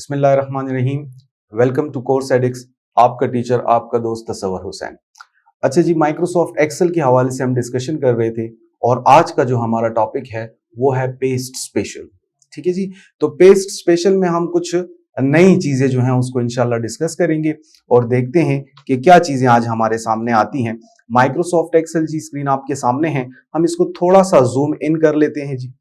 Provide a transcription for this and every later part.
बिस्मिल्लाहिर्रहमानिर्रहीम। Welcome to course Edix. आपका teacher आपका दोस्त तसव्वुर हुसैन। अच्छा जी, माइक्रोसॉफ्ट एक्सेल के हवाले से हम डिस्कशन कर रहे थे और आज का जो हमारा टॉपिक है वो है पेस्ट स्पेशल। ठीक है जी, तो पेस्ट स्पेशल में हम कुछ नई चीजें जो हैं उसको इंशाल्लाह डिस्कस करेंगे और देखते हैं कि क्या चीजें आज हमारे सामने आती हैं। माइक्रोसॉफ्ट एक्सेल जी स्क्रीन आपके सामने है, हम इसको थोड़ा सा जूम इन कर लेते हैं जी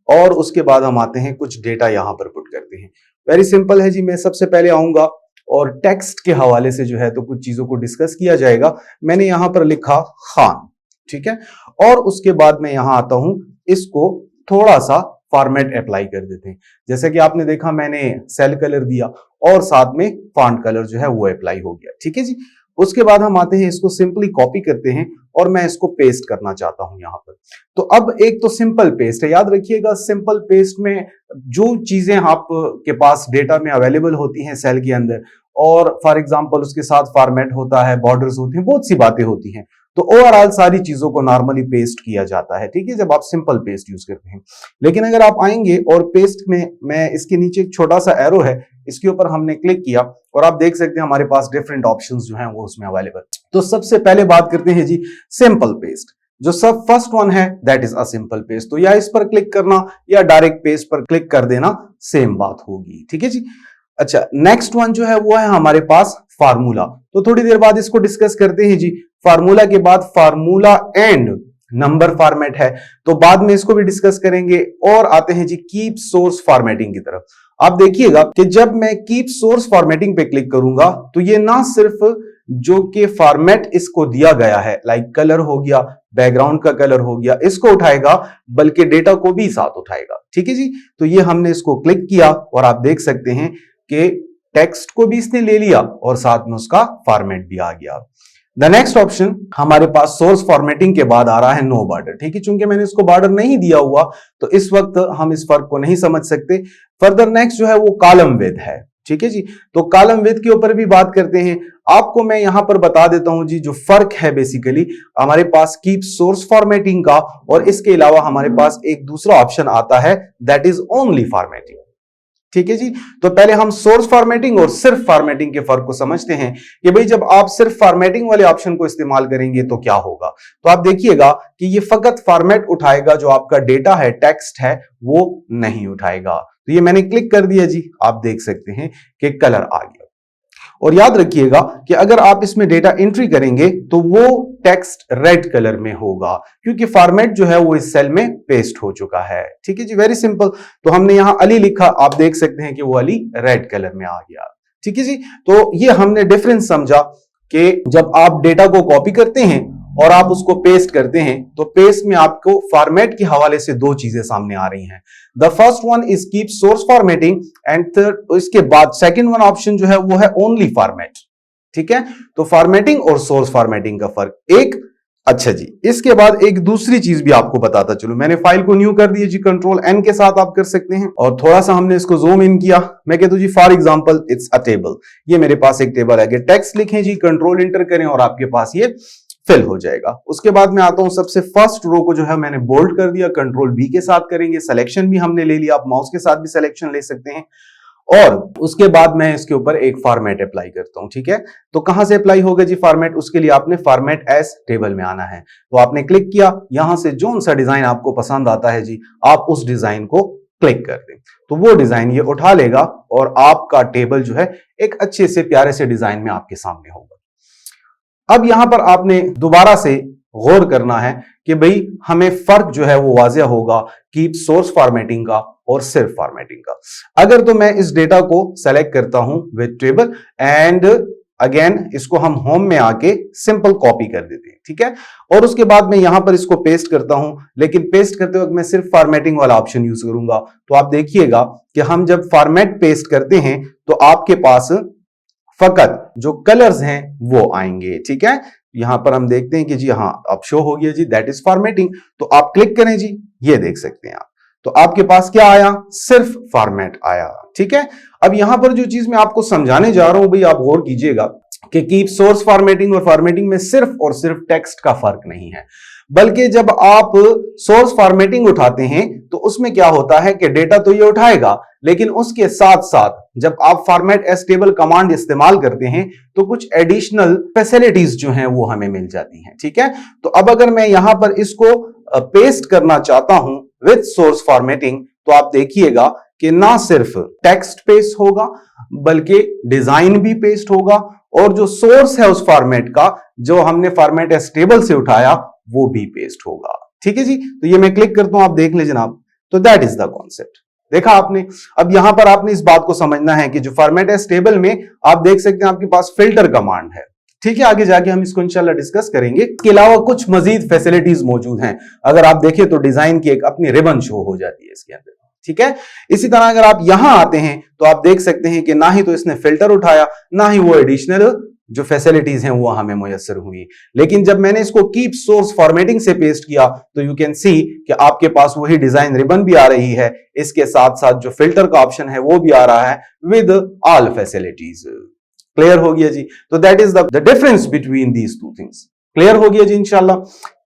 और उसके बाद हम आते हैं कुछ डेटा यहां पर पुट करते हैं। वेरी सिंपल है जी, मैं सबसे पहले आऊंगा और टेक्स्ट के हवाले से जो है तो कुछ चीजों को डिस्कस किया जाएगा। मैंने यहां पर लिखा खान, ठीक है, और उसके बाद मैं यहां आता हूं, इसको थोड़ा सा फॉर्मेट अप्लाई कर देते हैं। जैसे कि आपने देखा मैंने सेल कलर दिया और साथ में फॉन्ट कलर जो है वो अप्लाई हो गया। ठीक है जी, उसके बाद हम आते हैं, इसको सिंपली कॉपी करते हैं और मैं इसको पेस्ट करना चाहता हूं यहां पर। तो अब एक तो सिंपल पेस्ट है, याद रखिएगा सिंपल पेस्ट में जो चीजें आपके पास डेटा में अवेलेबल होती हैं सेल के अंदर, और फॉर एग्जांपल उसके साथ फॉर्मेट होता है, बॉर्डर्स होते हैं, बहुत सी बातें होती हैं, तो ओवरऑल सारी चीजों को नॉर्मली पेस्ट किया जाता है। ठीक है, जब आप सिंपल पेस्ट यूज करते हैं। लेकिन अगर आप आएंगे और पेस्ट में मैं इसके नीचे एक छोटा सा एरो है, इसके ऊपर हमने क्लिक किया और आप देख सकते हैं हमारे पास डिफरेंट ऑप्शंस जो हैं वो उसमें अवेलेबल। तो सबसे पहले बात करते हैं जी सिंपल पेस्ट। जो सब फर्स्ट वन है that is a simple paste. तो या इस पर क्लिक करना या डायरेक्ट पेस्ट पर क्लिक कर देना, सेम बात होगी। ठीक है जी। अच्छा, नेक्स्ट वन जो है वो है हमारे पास फार्मूला। तो थोड़ी देर बाद इसको डिस्कस करते हैं जी। फार्मूला के बाद फार्मूला एंड नंबर फॉर्मेट है, तो बाद में इसको भी डिस्कस करेंगे। और आते हैं जी कीप सोर्स फॉर्मेटिंग की तरफ। आप देखिएगा कि जब मैं कीप सोर्स फॉर्मेटिंग पे क्लिक करूंगा तो ये ना सिर्फ जो कि फॉर्मेट इसको दिया गया है, लाइक कलर हो गया, बैकग्राउंड का कलर हो गया, इसको उठाएगा, बल्कि डेटा को भी साथ उठाएगा। ठीक है जी, तो ये हमने इसको क्लिक किया और आप देख सकते हैं कि टेक्स्ट को भी इसने ले लिया और साथ में उसका फॉर्मेट भी आ गया। द नेक्स्ट ऑप्शन हमारे पास सोर्स फॉर्मेटिंग के बाद आ रहा है नो बॉर्डर। ठीक है, चूंकि मैंने इसको बॉर्डर नहीं दिया हुआ तो इस वक्त हम इस फर्क को नहीं समझ सकते। फर्दर नेक्स्ट जो है वो कॉलम विड्थ है। ठीक है जी, तो कॉलम विड्थ के ऊपर भी बात करते हैं। आपको मैं यहां पर बता देता हूं जी, जो फर्क है बेसिकली हमारे पास कीप सोर्स फॉर्मेटिंग का और इसके अलावा हमारे पास एक दूसरा ऑप्शन आता है दैट इज ओनली फॉर्मेटिंग। ठीक है जी, तो पहले हम सोर्स फॉर्मेटिंग और सिर्फ फॉर्मेटिंग के फर्क को समझते हैं कि भाई जब आप सिर्फ फॉर्मेटिंग वाले ऑप्शन को इस्तेमाल करेंगे तो क्या होगा। तो आप देखिएगा कि ये फकत फॉर्मेट उठाएगा, जो आपका डेटा है, टेक्स्ट है, वो नहीं उठाएगा। तो ये मैंने क्लिक कर दिया जी, आप देख सकते हैं कि कलर आ गया। और याद रखिएगा कि अगर आप इसमें डेटा एंट्री करेंगे तो वो टेक्स्ट रेड कलर में होगा, क्योंकि फॉर्मेट जो है वो इस सेल में पेस्ट हो चुका है। ठीक है जी, वेरी सिंपल। तो हमने यहां अली लिखा, आप देख सकते हैं कि वो अली रेड कलर में आ गया। ठीक है जी, तो ये हमने डिफरेंस समझा कि जब आप डेटा को कॉपी करते हैं और आप उसको पेस्ट करते हैं तो पेस्ट में आपको फॉर्मेट के हवाले से दो चीजें सामने आ रही हैं। The first one is keep source formatting and third, इसके बाद सेकंड वन ऑप्शन जो है वो है ओनली फॉर्मेट। ठीक है, तो फॉर्मेटिंग और सोर्स फॉर्मेटिंग का फर्क एक। अच्छा जी, इसके बाद एक दूसरी चीज भी आपको बताता चलूं। मैंने फाइल को न्यू कर दिया जी, कंट्रोल एन के साथ आप कर सकते हैं और थोड़ा सा हमने इसको जूम इन किया। मैं कहता हूं जी for example it's a table. ये मेरे पास एक टेबल है, टेक्स्ट लिखें जी, कंट्रोल इंटर करें और आपके पास ये फिल हो जाएगा। उसके बाद मैं आता हूं, सबसे फर्स्ट रो को जो है मैंने बोल्ड कर दिया, कंट्रोल बी के साथ करेंगे। सिलेक्शन भी हमने ले लिया, आप माउस के साथ भी सिलेक्शन ले सकते हैं। और उसके बाद मैं इसके ऊपर एक फॉर्मेट अप्लाई करता हूं। ठीक है, तो कहां से अप्लाई होगा जी फॉर्मेट, उसके लिए आपने फॉर्मेट एज टेबल में आना है। तो आपने क्लिक किया, यहां से जो सा डिजाइन आपको पसंद आता है जी, आप उस डिजाइन को क्लिक कर दें तो वो डिजाइन ये उठा लेगा और आपका टेबल जो है एक अच्छे से प्यारे से डिजाइन में आपके सामने होगा। अब यहां पर आपने दोबारा से गौर करना है कि भाई हमें फर्क जो है वो वाज़ेह होगा कीप सोर्स फॉर्मेटिंग का और सिर्फ फॉर्मेटिंग का। अगर तो मैं इस डेटा को सेलेक्ट करता हूं विद टेबल एंड अगेन इसको हम होम में आके सिंपल कॉपी कर देते हैं। ठीक है, और उसके बाद मैं यहां पर इसको पेस्ट करता हूं, लेकिन पेस्ट करते वक्त मैं सिर्फ फॉर्मेटिंग वाला ऑप्शन यूज करूंगा। तो आप देखिएगा कि हम जब फॉर्मेट पेस्ट करते हैं तो आपके पास फकत जो कलर्स हैं वो आएंगे। ठीक है, यहां पर हम देखते हैं कि जी हाँ अब शो हो गया जी, दैट इज फॉर्मेटिंग। तो आप क्लिक करें जी, ये देख सकते हैं आप, तो आपके पास क्या आया, सिर्फ फॉर्मेट आया। ठीक है, अब यहां पर जो चीज मैं आपको समझाने जा रहा हूं भाई आप गौर कीजिएगा कि कीप सोर्स फॉर्मेटिंग और फॉर्मेटिंग में सिर्फ और सिर्फ टेक्स्ट का फर्क नहीं है, बल्कि जब आप सोर्स फॉर्मेटिंग उठाते हैं तो उसमें क्या होता है कि डेटा तो ये उठाएगा, लेकिन उसके साथ साथ जब आप फॉर्मेट एज टेबल कमांड इस्तेमाल करते हैं तो कुछ एडिशनल फैसिलिटीज जो हैं वो हमें मिल जाती हैं। ठीक है, तो अब अगर मैं यहां पर इसको पेस्ट करना चाहता हूं विद सोर्स फॉर्मेटिंग, तो आप देखिएगा कि ना सिर्फ टेक्स्ट पेस्ट होगा बल्कि डिजाइन भी पेस्ट होगा, और जो सोर्स है उस फॉर्मेट का जो हमने फॉर्मेट एज टेबल से उठाया वो भी पेस्ट होगा। ठीक है जी, तो ये मैं क्लिक करता हूं, आप देख ले जनाब। तो दैट इज द कॉन्सेप्ट। देखा आपने। अब यहां पर आपने इस बात को समझना है कि जो फॉर्मेट एज टेबल में आप देख सकते हैं आपके पास फिल्टर कमांड है। ठीक है, आगे जाके हम इसको इंशाल्लाह डिस्कस करेंगे। इसके अलावा कुछ मजीद फैसिलिटीज मौजूद हैं। अगर आप देखें तो डिजाइन की एक अपनी रिबन शो हो जाती है इसके अंदर। ठीक है, इसी तरह अगर आप यहां आते हैं तो आप देख सकते हैं कि ना ही तो इसने फिल्टर उठाया, ना ही वो एडिशनल जो फैसिलिटीज हैं वो हमें मुयस्सर हुई। लेकिन जब मैंने इसको कीप सोर्स फॉर्मेटिंग से पेस्ट किया तो यू कैन सी कि आपके पास वही डिजाइन रिबन भी आ रही है, इसके साथ साथ जो फिल्टर का ऑप्शन है वो भी आ रहा है विद ऑल फैसिलिटीज। क्लियर हो गया जी। तो that is the difference between these two things. Clear हो गया जी इंशाल्लाह।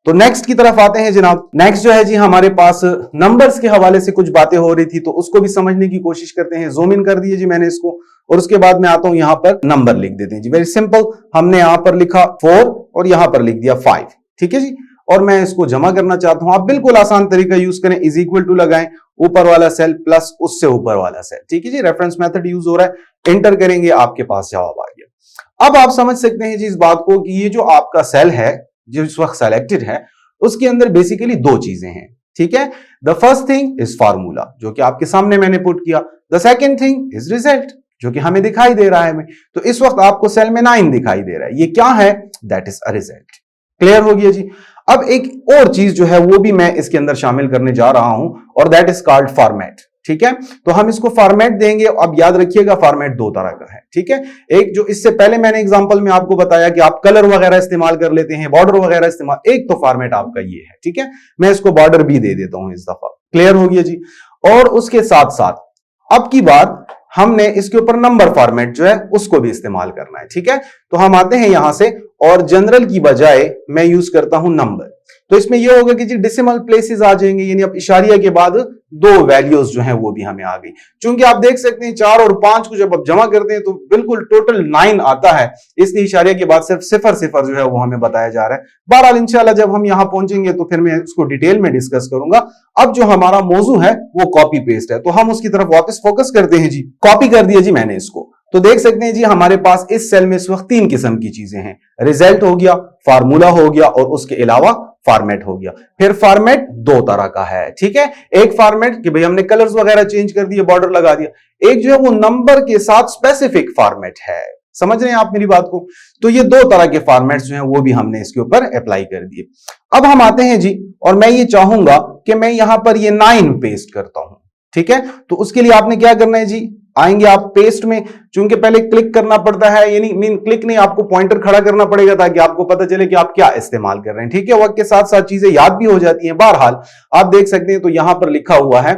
तो नेक्स्ट की तरफ आते हैं जनाब। नेक्स्ट जो है जी हमारे पास नंबर्स के हवाले से कुछ बातें हो रही थी, तो उसको भी समझने की कोशिश करते हैं। ज़ूम इन कर दिए जी मैंने इसको, और उसके बाद मैं आता हूं यहां पर नंबर लिख देते हैं जी। वेरी सिंपल, हमने यहां पर लिखा 4 और यहां पर लिख दिया 5। ठीक है जी, और मैं इसको जमा करना चाहता हूं। आप बिल्कुल आसान तरीका यूज करें, इज इक्वल टू लगाएं, ऊपर वाला सेल प्लस उससे ऊपर वाला सेल। ठीक है जी, रेफरेंस मेथड यूज हो रहा है। एंटर करेंगे, आपके पास जवाब आ गया। अब आप समझ सकते हैं जी इस बात को कि ये जो आपका सेल है जो इस वक्त सेलेक्टेड है, उसके अंदर बेसिकली दो चीजें हैं। ठीक है, the first thing is formula जो कि आपके सामने मैंने पुट किया। The second thing is result जो कि हमें दिखाई दे रहा है हमें। तो इस वक्त आपको सेल में 9 दिखाई दे रहा है, ये क्या है? That is a result. Clear हो गया जी। अब एक और चीज जो है वो भी मैं इसके अंदर शामिल करने जा रहा हूं, और दैट इज कॉल्ड फॉर्मेट। ठीक है, तो हम इसको फॉर्मेट देंगे। अब याद रखिएगा फॉर्मेट दो तरह का है। ठीक है, एक जो इससे पहले मैंने एग्जांपल में आपको बताया कि आप कलर वगैरह इस्तेमाल कर लेते हैं, बॉर्डर वगैरह इस्तेमाल, एक तो फॉर्मेट आपका ये है। ठीक है, मैं इसको बॉर्डर भी दे देता हूं इस दफा। क्लियर हो गया जी। और उसके साथ साथ अब की बार हमने इसके ऊपर नंबर फॉर्मेट जो है उसको भी इस्तेमाल करना है। ठीक है, तो हम आते हैं यहां से, और जनरल की बजाय मैं यूज करता हूं नंबर। तो इसमें यह होगा कि जी डेसिमल प्लेसेस आ जाएंगे, यानी अब इशारिया के बाद दो वैल्यूज जो हैं वो भी हमें आ गई। चूंकि आप देख सकते हैं 4 और 5 को जब आप जमा करते हैं तो बिल्कुल टोटल 9 आता है, इसलिए इशारिया के बाद सिर्फ 0 जो है वो हमें बताया जा रहा है। बहरहाल इंशाल्लाह जब हम यहां पहुंचेंगे तो फिर मैं इसको डिटेल में डिस्कस करूंगा। अब जो हमारा मौजू है वो कॉपी पेस्ट है, तो हम उसकी तरफ वापस फोकस करते हैं जी। कॉपी कर दिया जी मैंने इसको, तो देख सकते हैं जी हमारे पास इस सेल में इस वक्त 3 किस्म की चीजें हैं। रिजल्ट हो गया, फार्मूला हो गया, और उसके अलावा फॉर्मेट हो गया। फिर फॉर्मेट दो तरह का है। ठीक है, एक फॉर्मेट कि भाई हमने कलर्स वगैरह चेंज कर दिए, बॉर्डर लगा दिया। एक जो है वो नंबर के साथ स्पेसिफिक फॉर्मेट है। समझ रहे हैं आप मेरी बात को? तो ये दो तरह के फॉर्मेट्स जो हैं वो भी हमने इसके ऊपर अप्लाई कर दिए। अब हम आते हैं जी, और मैं ये चाहूंगा कि मैं यहां पर ये 9 पेस्ट करता हूं। ठीक है, तो उसके लिए आपने क्या करना है जी, आएंगे आप पेस्ट में। चूंकि पहले क्लिक करना पड़ता है, यानी मीन क्लिक नहीं, आपको पॉइंटर खड़ा करना पड़ेगा ताकि आपको पता चले कि आप क्या इस्तेमाल कर रहे हैं। ठीक है, वक्त के साथ साथ चीजें याद भी हो जाती हैं। बहरहाल आप देख सकते हैं तो यहां पर लिखा हुआ है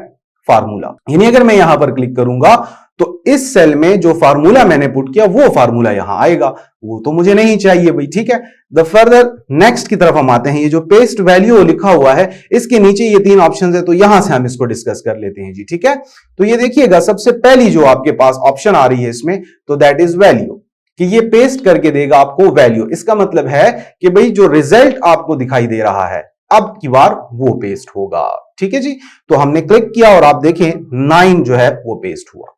फार्मूला, यानी अगर मैं यहां पर क्लिक करूंगा तो इस सेल में जो फार्मूला मैंने पुट किया वो फार्मूला यहां आएगा, वो तो मुझे नहीं चाहिए भाई। ठीक है, द फर्दर नेक्स्ट की तरफ हम आते हैं। ये जो पेस्ट वैल्यू लिखा हुआ है इसके नीचे ये 3 ऑप्शन है, तो यहां से हम इसको डिस्कस कर लेते हैं जी। ठीक है, तो ये देखिएगा सबसे पहली जो आपके पास ऑप्शन आ रही है इसमें, तो दैट इज वैल्यू, कि ये पेस्ट करके देगा आपको वैल्यू। इसका मतलब है कि भाई जो रिजल्ट आपको दिखाई दे रहा है अब की बार वो पेस्ट होगा। ठीक है जी, तो हमने क्लिक किया और आप देखें 9 जो है वो पेस्ट हुआ।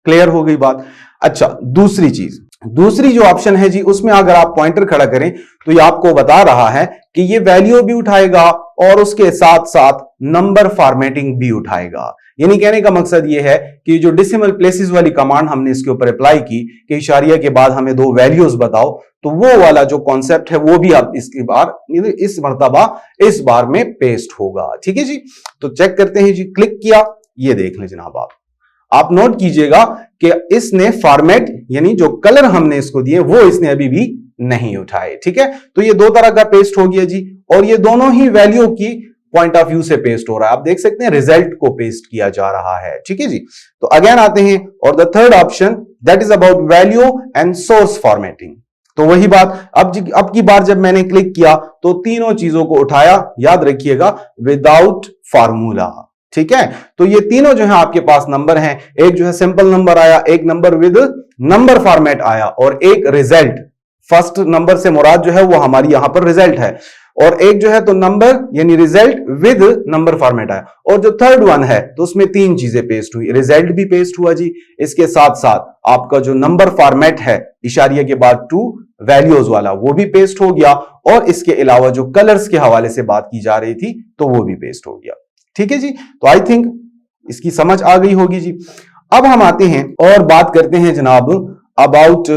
क्लियर हो गई बात? अच्छा, दूसरी जो ऑप्शन है जी उसमें अगर आप पॉइंटर खड़ा करें तो ये आपको बता रहा है कि ये वैल्यू भी उठाएगा और उसके साथ साथ नंबर फॉर्मेटिंग भी उठाएगा। यानी कहने का मकसद ये है कि जो डेसिमल प्लेसेस वाली कमांड हमने इसके ऊपर अप्लाई की कि इशारिया के बाद हमें 2 वैल्यूज बताओ, तो वो वाला जो कॉन्सेप्ट है वो भी आप इसकी बार इस मर्तबा इस बार में पेस्ट होगा। ठीक है जी, तो चेक करते हैं जी। क्लिक किया, ये देख लें जनाब, आप नोट कीजिएगा कि इसने फॉर्मेट यानी जो कलर हमने इसको दिए वो इसने अभी भी नहीं उठाए। ठीक है, तो ये 2 तरह का पेस्ट हो गया जी, और ये दोनों ही वैल्यू की पॉइंट ऑफ व्यू से पेस्ट हो रहा है। आप देख सकते हैं रिजल्ट को पेस्ट किया जा रहा है। ठीक है जी, तो अगेन आते हैं, और the third option that is about value and source formatting. तो वही बात, अब की बार जब मैंने क्लिक किया तो तीनों चीजों को उठाया, याद रखिएगा विदाउट फार्मूला, ठीक है। तो ये तीनों जो है आपके पास नंबर हैं, एक जो है सिंपल नंबर आया, एक नंबर विद नंबर फॉर्मेट आया, और एक रिजल्ट। फर्स्ट नंबर से मुराद जो है वो हमारी यहां पर रिजल्ट है, और एक जो है तो नंबर यानी रिजल्ट विद नंबर फॉर्मेट आया, और जो थर्ड वन है तो उसमें तीन चीजें पेस्ट हुई, रिजल्ट भी पेस्ट हुआ जी, इसके साथ साथ आपका जो नंबर फॉर्मेट है इशारिया के बाद टू वैल्यूज वाला वो भी पेस्ट हो गया, और इसके अलावा जो कलर्स के हवाले से बात की जा रही थी तो वो भी पेस्ट हो गया। ठीक है जी, तो आई थिंक इसकी समझ आ गई होगी जी। अब हम आते हैं और बात करते हैं जनाब अबाउट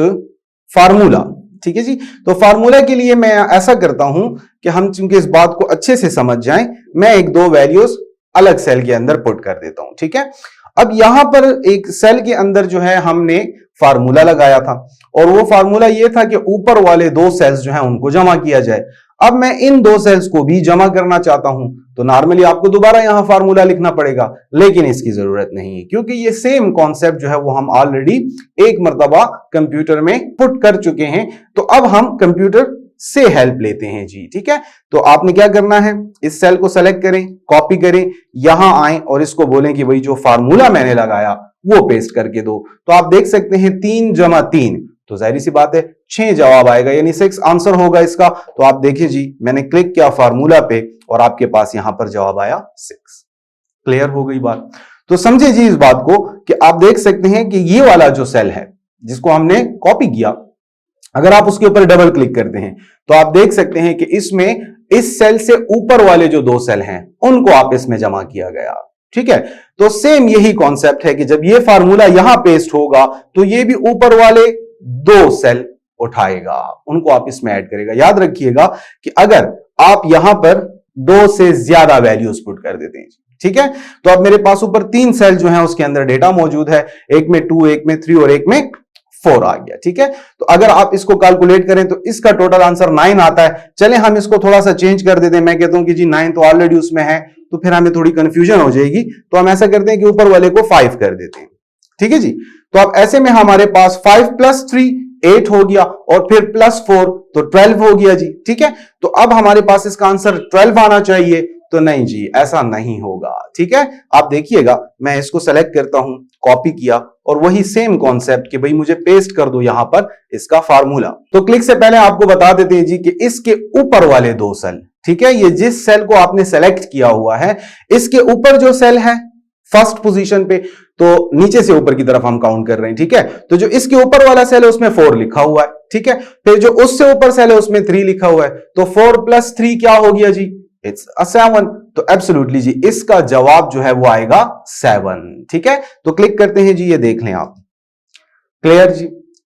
फार्मूला। ठीक है जी, तो फार्मूला के लिए मैं ऐसा करता हूं कि हम चूंकि इस बात को अच्छे से समझ जाएं, मैं एक दो वैल्यूज अलग सेल के अंदर पुट कर देता हूं। ठीक है, अब यहां पर एक सेल के अंदर जो है हमने फार्मूला लगाया था, और वो फार्मूला ये था कि ऊपर वाले दो सेल्स जो हैं उनको जमा किया जाए। अब मैं इन दो सेल्स को भी जमा करना चाहता हूं, तो नॉर्मली आपको दोबारा यहां फार्मूला लिखना पड़ेगा, लेकिन इसकी जरूरत नहीं है, क्योंकि ये सेम कॉन्सेप्ट जो है वो हम ऑलरेडी एक मर्तबा कंप्यूटर में पुट कर चुके हैं। तो अब हम कंप्यूटर से हेल्प लेते हैं जी। ठीक है, तो आपने क्या करना है, इस सेल को सेलेक्ट करें, कॉपी करें, यहां आए और इसको बोलें कि भाई जो फार्मूला मैंने लगाया वो पेस्ट करके दो। तो आप देख सकते हैं 3 जमा 3, तो जाहिर सी बात है 6 जवाब आएगा, यानी 6 आंसर होगा इसका। तो आप देखिए जी, मैंने क्लिक किया फार्मूला पे और आपके पास यहां पर जवाब आया 6। क्लियर हो गई बात? तो समझे जी इस बात को कि आप देख सकते हैं कि ये वाला जो सेल है जिसको हमने कॉपी किया, अगर आप उसके ऊपर डबल क्लिक करते हैं तो आप देख सकते हैं कि इसमें इस सेल से ऊपर वाले जो दो सेल हैं उनको आप इसमें जमा किया गया। ठीक है, तो सेम यही कॉन्सेप्ट है कि जब ये फार्मूला यहां पेस्ट होगा तो ये भी ऊपर वाले दो सेल उठाएगा, उनको आप इसमें ऐड करेगा। याद रखिएगा कि अगर आप यहां पर 2 से ज्यादा वैल्यूज पुट कर देते हैं, ठीक है, तो अब मेरे पास ऊपर 3 सेल जो है उसके अंदर डेटा मौजूद है, एक में 2, एक में 3 और एक में 4 आ गया। ठीक है, तो अगर आप इसको कैलकुलेट करें तो इसका टोटल आंसर 9 आता है। चले हम इसको थोड़ा सा चेंज कर देते हैं, मैं कहता हूं कि जी 9 तो ऑलरेडी उसमें है, तो फिर हमें थोड़ी कंफ्यूजन हो जाएगी, तो हम ऐसा करते हैं कि ऊपर वाले को 5 कर देते हैं। ठीक है जी, तो अब ऐसे में हमारे पास 5 + 3 8 हो गया, और फिर +4 तो 12 हो गया जी। ठीक है, तो अब हमारे पास इसका आंसर 12 आना चाहिए, तो नहीं जी, ऐसा नहीं होगा। ठीक है, आप देखिएगा, मैं इसको सेलेक्ट करता हूं, कॉपी किया, और वही सेम कॉन्सेप्ट कि भाई मुझे पेस्ट कर दो यहां पर इसका फार्मूला। तो क्लिक से पहले आपको बता देते हैं जी कि इसके ऊपर वाले दो सेल, ठीक है, ये जिस सेल को आपने सेलेक्ट किया हुआ है, इसके ऊपर जो सेल है फर्स्ट पोजीशन पे, तो नीचे से ऊपर की तरफ हम काउंट कर रहे हैं। ठीक है, तो जो इसके ऊपर वाला सेल है उसमें 4 लिखा हुआ है। ठीक है, फिर जो उससे ऊपर सेल है उसमें 3 लिखा हुआ है, तो 4 + 3 क्या हो गया जी? It's a 7। तो एब्सोल्युटली जी इसका जवाब जो है वो आएगा 7। ठीक है, तो क्लिक करते हैं जी, ये देख लें आप। क्लियर जी?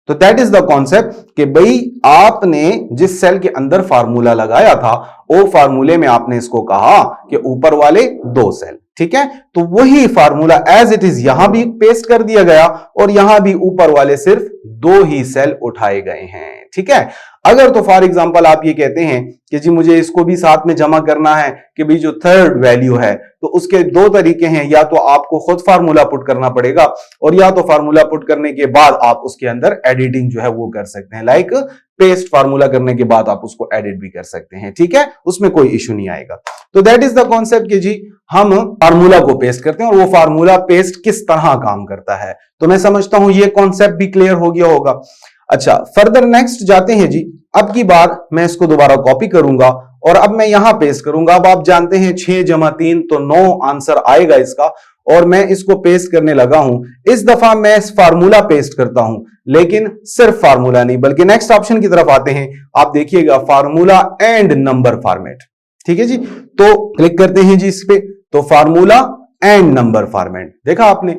तो दैट इज द कॉन्सेप्ट कि भाई आपने जिस सेल के अंदर फार्मूला लगाया था वो फार्मूले में आपने इसको कहा कि ऊपर वाले दो सेल, ठीक है, तो वही फार्मूला एज इट इज यहां भी पेस्ट कर दिया गया, और यहां भी ऊपर वाले सिर्फ 2 ही सेल उठाए गए हैं। ठीक है, अगर तो फॉर एग्जांपल आप ये कहते हैं कि जी मुझे इसको भी साथ में जमा करना है कि भाई जो थर्ड वैल्यू है, तो उसके 2 तरीके हैं, या तो आपको खुद फार्मूला पुट करना पड़ेगा, और या तो फार्मूला पुट करने के बाद आप उसके अंदर एडिटिंग जो है वो कर सकते हैं, लाइक पेस्ट फार्मूला करने के बाद आप उसको एडिट भी कर सकते हैं। ठीक है, उसमें कोई इशू नहीं आएगा। तो दैट इज द कॉन्सेप्ट कि जी हम फार्मूला को पेस्ट करते हैं और वो फार्मूला पेस्ट किस तरह काम करता है। तो मैं समझता हूं ये कॉन्सेप्ट भी क्लियर हो गया होगा। अच्छा, फर्दर नेक्स्ट जाते हैं जी। अब की बार मैं इसको दोबारा कॉपी करूंगा और अब मैं यहां पेस्ट करूंगा। अब आप जानते हैं 6 + 3 तो 9 आंसर आएगा इसका, और मैं इसको पेस्ट करने लगा हूं। इस दफा मैं इस फार्मूला पेस्ट करता हूं, लेकिन सिर्फ फार्मूला नहीं बल्कि नेक्स्ट ऑप्शन की तरफ आते हैं। आप देखिएगा फार्मूला एंड नंबर फॉर्मेट। ठीक है जी, तो क्लिक करते हैं जी इस पे, तो फार्मूला एंड नंबर फॉर्मेट देखा आपने,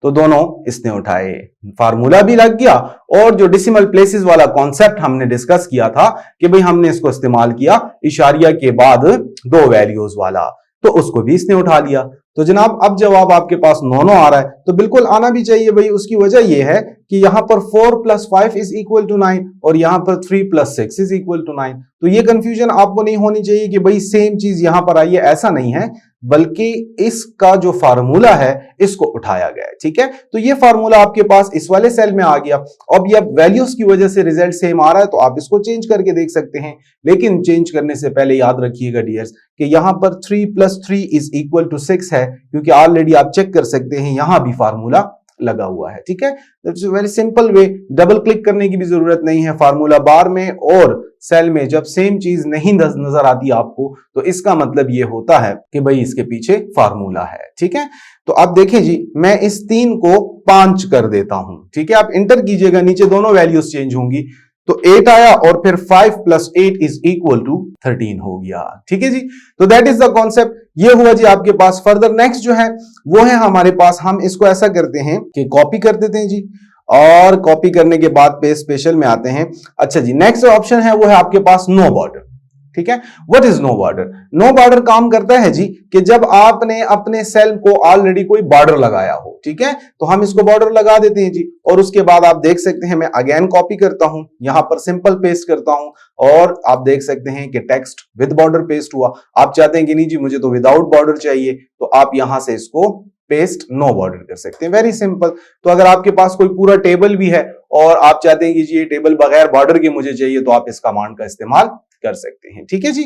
तो दोनों इसने उठाए, फार्मूला भी लग गया, और जो डेसिमल प्लेसेस वाला कॉन्सेप्ट हमने डिस्कस किया था कि भाई हमने इसको इस्तेमाल किया इशारिया के बाद 2 वैल्यूज वाला, तो उसको भी इसने उठा लिया। तो जनाब अब जवाब आपके पास 9 आ रहा है, तो बिल्कुल आना भी चाहिए भाई। उसकी वजह यह है कि यहाँ पर 4 + 5 इज इक्वल टू 9 और यहाँ पर 3 + 6 इज इक्वल टू 9। तो ये कंफ्यूजन आपको नहीं होनी चाहिए कि भाई सेम चीज यहां पर आई है, ऐसा नहीं है, बल्कि इसका जो फार्मूला है इसको उठाया गया है। ठीक है, तो ये फार्मूला आपके पास इस वाले सेल में आ गया। अब ये वैल्यूज की वजह से रिजल्ट सेम आ रहा है, तो आप इसको चेंज करके देख सकते हैं। लेकिन चेंज करने से पहले याद रखिएगा डियर्स कि यहां पर 3 + 3 इज इक्वल टू 6 है, क्योंकि ऑलरेडी आप चेक कर सकते हैं यहां भी फार्मूला लगा हुआ है। ठीक है, that's very simple way, double click करने की भी जरूरत नहीं है। फार्मूला बार में और सेल में जब सेम चीज नहीं नजर आती आपको, तो इसका मतलब ये होता है कि भाई इसके पीछे फार्मूला है। ठीक है, तो आप देखें जी, मैं इस 3 को 5 कर देता हूं। ठीक है, आप इंटर कीजिएगा, नीचे दोनों वैल्यूज चेंज होंगी, तो 8 आया और फिर 5 + 8 इज इक्वल टू 13 हो गया। ठीक है जी, तो दैट इज द कॉन्सेप्ट। ये हुआ जी आपके पास। फर्दर नेक्स्ट जो है वो है हमारे पास, हम इसको ऐसा करते हैं कि कॉपी कर देते हैं जी, और कॉपी करने के बाद पेस्ट स्पेशल में आते हैं। अच्छा जी, नेक्स्ट ऑप्शन है वो है आपके पास नो बॉर्डर। ठीक है, what is no border? No border काम करता है जी कि जब आपने अपने सेल को ऑलरेडी कोई बॉर्डर लगाया हो, ठीक है, तो हम इसको बॉर्डर लगा देते हैं जी, और उसके बाद आप देख सकते हैं मैं अगेन कॉपी करता हूं, यहां पर सिंपल पेस्ट करता हूं, और आप देख सकते हैं कि टेक्स्ट विद बॉर्डर पेस्ट हुआ। आप चाहते हैं कि नहीं जी मुझे तो विदाउट बॉर्डर चाहिए, तो आप यहां से इसको पेस्ट नो बॉर्डर कर सकते हैं। Very simple. तो अगर आपके पास कोई पूरा टेबल भी है और आप चाहते हैं कि जी ये टेबल बगैर बॉर्डर के मुझे चाहिए, तो आप इस कमांड का इस्तेमाल कर सकते हैं। ठीक है जी,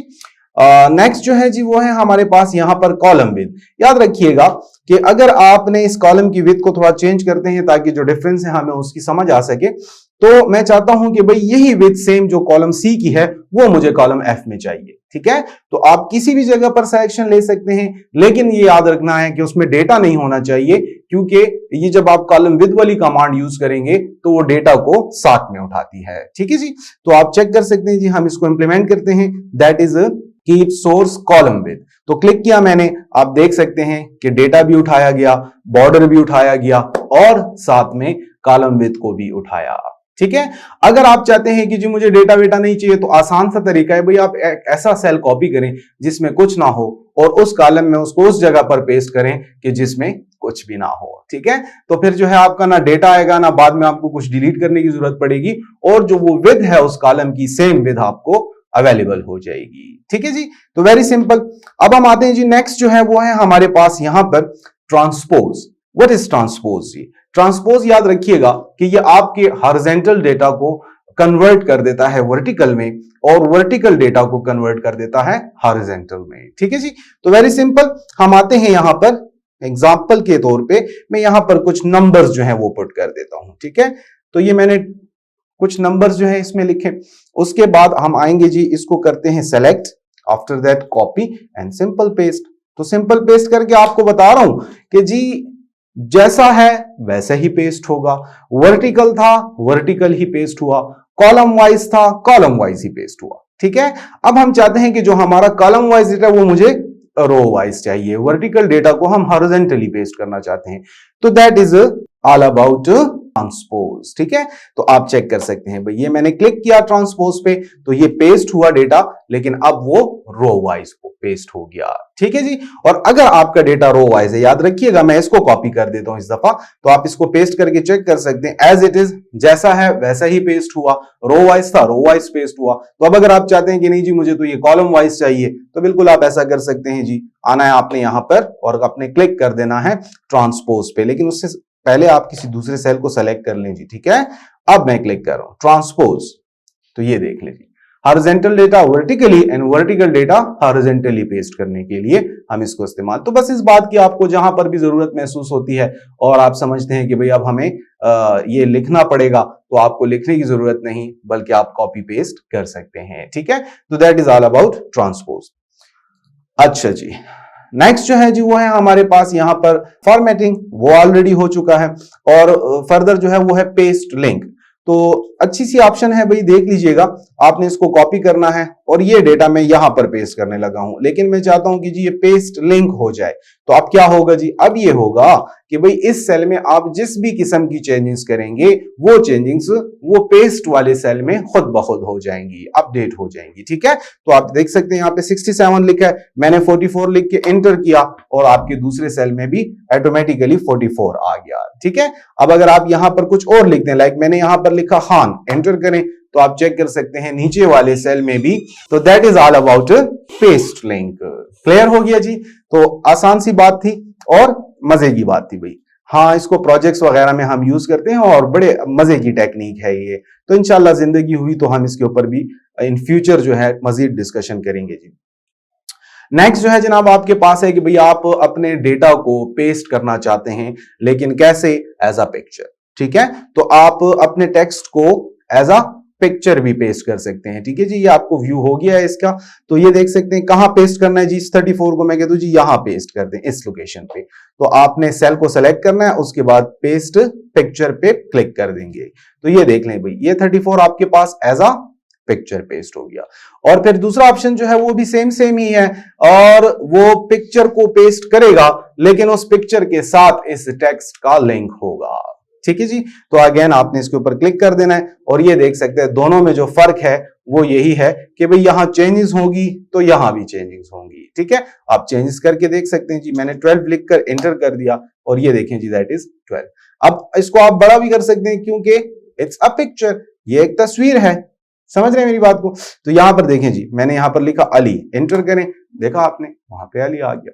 नेक्स्ट जो है जी वो है हमारे पास यहां पर कॉलम विड्थ। याद रखिएगा कि अगर आपने इस कॉलम की विड्थ को थोड़ा चेंज करते हैं ताकि जो डिफरेंस है हमें उसकी समझ आ सके, तो मैं चाहता हूं कि भाई यही विड्थ सेम जो कॉलम सी की है वो मुझे कॉलम एफ में चाहिए। ठीक है, तो आप किसी भी जगह पर सिलेक्शन ले सकते हैं, लेकिन ये याद रखना है कि उसमें डेटा नहीं होना चाहिए, क्योंकि ये जब आप कॉलम विद वाली कमांड यूज करेंगे तो वो डेटा को साथ में उठाती है। ठीक है जी, तो आप चेक कर सकते हैं जी, हम इसको इंप्लीमेंट करते हैं, that is keep source column with. तो क्लिक किया मैंने, आप देख सकते हैं कि डेटा भी उठाया गया, बॉर्डर भी उठाया गया, और साथ में कॉलम विद को भी उठाया। ठीक है, अगर आप चाहते हैं कि जी मुझे डेटा वेटा नहीं चाहिए, तो आसान सा तरीका है भाई, आप एक ऐसा सेल कॉपी करें जिसमें कुछ ना हो, और उस कॉलम में उसको उस जगह पर पेस्ट करें कि जिसमें कुछ भी ना हो। ठीक है, तो फिर जो है आपका ना डेटा आएगा, ना बाद में आपको कुछ डिलीट करने की जरूरत पड़ेगी, और जो वो विद है उस कॉलम की सेम विद आपको अवेलेबल हो जाएगी। ठीक है जी, तो वेरी सिंपल। अब हम आते हैं जी, नेक्स्ट जो है वो है हमारे पास यहां पर ट्रांसपोज। व्हाट इज ट्रांसपोज जी? ट्रांसपोज याद रखिएगा कि ये आपके हॉरिजॉन्टल डेटा को कन्वर्ट कर देता है वर्टिकल में, और वर्टिकल डेटा को कन्वर्ट कर देता है हॉरिजॉन्टल में। ठीक है जी, तो वेरी सिंपल। हम आते हैं यहां पर एग्जांपल के तौर पे, मैं यहां पर कुछ नंबर्स जो है वो पुट कर देता हूं। ठीक है, तो ये मैंने कुछ नंबर्स जो है इसमें लिखे, उसके बाद हम आएंगे जी, इसको करते हैं select, after that copy and simple paste. तो सिंपल पेस्ट करके आपको बता रहा हूं कि जी जैसा है वैसा ही पेस्ट होगा, वर्टिकल था वर्टिकल ही पेस्ट हुआ, कॉलम वाइज था कॉलम वाइज ही पेस्ट हुआ। ठीक है, अब हम चाहते हैं कि जो हमारा कॉलम वाइज डेटा वो मुझे रो वाइज चाहिए, वर्टिकल डेटा को हम हॉरिजॉन्टली पेस्ट करना चाहते हैं, तो that is all about transpose. ठीक है, तो आप चेक कर सकते हैं भाई, ये मैंने क्लिक किया ट्रांसपोज पे, तो ये पेस्ट हुआ डेटा, लेकिन अब वो रो वाइज पेस्ट हो गया। ठीक है जी, और अगर आपका डेटा रो वाइज है, याद रखिएगा मैं इसको कॉपी कर देता हूं इस दफा, तो आप इसको पेस्ट करके चेक कर सकते हैं, एज इट इज जैसा है वैसा ही पेस्ट हुआ, रो वाइज था रो वाइज पेस्ट हुआ। तो अब अगर आप चाहते हैं कि नहीं जी मुझे तो ये कॉलम वाइज चाहिए, तो बिल्कुल आप ऐसा कर सकते हैं जी, आना है आपने यहां पर और अपने क्लिक कर देना है ट्रांसपोज पे, लेकिन उससे पहले आप किसी दूसरे सेल को सेलेक्ट कर लें जी। ठीक है, अब मैं क्लिक कर रहा हूं ट्रांसपोज, तो ये देख लीजिए horizontal data vertically and vertical data horizontally paste करने के लिए हम इसको इस्तेमाल। तो बस इस बात की आपको जहां पर भी जरूरत महसूस होती है और आप समझते हैं कि भाई अब हमें ये लिखना पड़ेगा, तो आपको लिखने की जरूरत नहीं, बल्कि आप कॉपी पेस्ट कर सकते हैं। ठीक है, तो that is all about transpose. अच्छा जी, नेक्स्ट जो है जी वो है हमारे पास यहां पर फॉर्मेटिंग, वो ऑलरेडी हो चुका है, और फर्दर जो है वो है पेस्ट लिंक। तो अच्छी सी ऑप्शन है भाई, देख लीजिएगा, आपने इसको कॉपी करना है और ये डेटा मैं यहां पर पेस्ट करने लगा हूं, लेकिन मैं चाहता हूं कि जी ये पेस्ट लिंक हो जाए। तो अब क्या होगा जी, अब ये होगा कि भाई इस सेल में आप जिस भी किस्म की चेंजेस करेंगे वो चेंजेस वो पेस्ट वाले सेल में खुद ब खुद हो जाएंगी, अपडेट हो जाएंगी। ठीक है, तो आप देख सकते हैं यहाँ पे 67 लिखा है, मैंने 44 लिख के एंटर किया और आपके दूसरे सेल में भी ऑटोमेटिकली 44 आ गया। ठीक है, अब अगर आप यहां पर कुछ और लिख दें, लाइक मैंने यहां पर लिखा खान, एंटर करें तो आप चेक कर सकते हैं नीचे वाले सेल में भी। तो that is all about paste link. Clear हो गया जी। तो आसान सी बात थी और मजे की बात थी भाई। हाँ, इसको प्रोजेक्ट्स वगैरह में हम यूज करते हैं और बड़े मजे की टेक्निक है ये। तो इंशाल्लाह जिंदगी हुई तो हम इसके ऊपर भी इन फ्यूचर जो है मजीद डिस्कशन करेंगे जी। नेक्स्ट जो है जनाब आपके पास है कि भाई आप अपने डेटा को पेस्ट करना चाहते हैं, लेकिन कैसे? As a picture. ठीक है, तो आप अपने टेक्स्ट को एज अ पिक्चर भी पेस्ट कर सकते हैं। ठीक है जी, ये आपको व्यू हो गया है इसका। तो ये देख सकते हैं कहां पेस्ट करना है जी, इस 34 को मैं कहता हूं जी यहां पेस्ट कर दें, इस लोकेशन पे। तो आपने सेल को सेलेक्ट करना है, उसके बाद पेस्ट पिक्चर पे क्लिक कर देंगे। तो ये देख लें भाई, ये 34 आपके पास एज अ पिक्चर पेस्ट हो गया। और फिर दूसरा ऑप्शन जो है वो भी सेम ही है, और वो पिक्चर को पेस्ट करेगा लेकिन उस पिक्चर के साथ इस टेक्स्ट का लिंक होगा। ठीक है जी, तो अगेन आपने इसके ऊपर क्लिक कर देना है और ये देख सकते हैं दोनों में जो फर्क है वो यही है कि भाई यहां चेंजेस होगी तो यहां भी चेंजेस होंगी। ठीक है, आप चेंजेस करके देख सकते हैं जी। मैंने 12 लिख कर एंटर कर दिया और ये देखें जी दैट इज 12। अब इसको आप बड़ा भी कर सकते हैं क्योंकि इट्स अ पिक्चर, ये एक तस्वीर है। समझ रहे हैं मेरी बात को? तो यहां पर देखें जी, मैंने यहां पर लिखा अली, एंटर करें, देखा आपने वहां पे अली आ गया।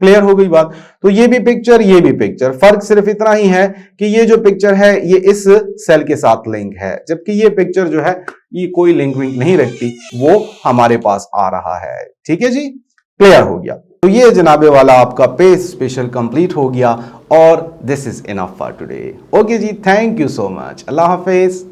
क्लियर हो गई बात? तो ये भी पिक्चर, ये भी पिक्चर, फर्क सिर्फ इतना ही है कि ये जो पिक्चर है ये इस सेल के साथ लिंक है, जबकि ये पिक्चर जो है ये कोई लिंक विंक नहीं रखती, वो हमारे पास आ रहा है। ठीक है जी, क्लियर हो गया। तो ये जनाबे वाला आपका पेज स्पेशल कंप्लीट हो गया और this is enough for today. Okay जी, थैंक यू सो मच, अल्लाह हाफिज।